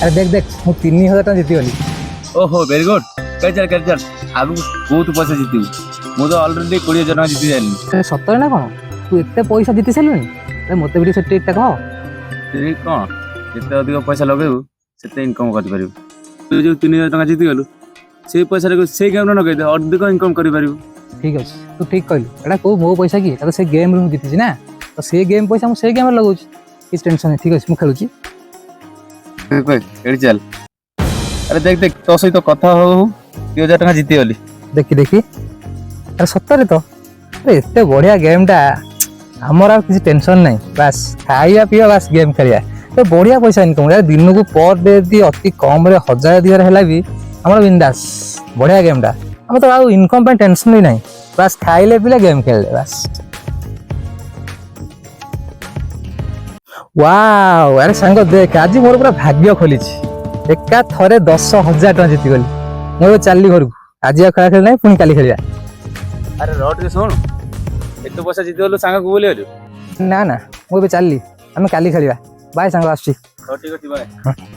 अरे देख देख मु 3000 टका जीती गली। ओहो वेरी गुड कर चल आगु बहुत पैसा जीतू मु तो ऑलरेडी 20000 टका जीती जानी। अरे सतर ना कोन तू एते पैसा जीती सेलुनी अरे मते भी से ट्रिक टा कह। ट्रिक कोन जेते अधिक पैसा लगेबू सेते इनकम कर परिबू। तू जो 3000 टका जीती गलु से पैसा रे से गेम न लगे दे अधिक इनकम कर परिबू। ठीक अछि तू ठीक कहलु एटा को मो पैसा की एटा से गेम रू जीती छी ना तो से गेम पैसा मु से गेम लगौ छी किस टेंशन है। ठीक अछि मु खेलु छी एड़ी चल। अरे देख देख तो सही तो कथा हो 2000 टका जीती गली। देखी देखी अरे सत्तर तो अरे एते बढ़िया गेम टा हमर आ किसी टेंशन नहीं बस खाइया पिया बस गेम खेलिया तो बढ़िया पैसा इनकम यार दिन को पर डे दी अति कम रे 1000 हेला भी हमर बिंदास बढ़िया गेम टा हम तो आ इनकम पे टेंशन ही नहीं बस खाइले पिले गेम खेलले बस। वाओ अरे सांग देख आज मोर पूरा भाग्य खोली एका थरे 10,000 टका जीती गली मो चली घर को आज खेला खेल नहीं पुणी काली खेलिया। अरे रट के सुन एतो पैसा जीती गलु सांग को बोले ना ना मो चली आम काली खेलिया बाय सांग आसी। ठीक अछि बाय।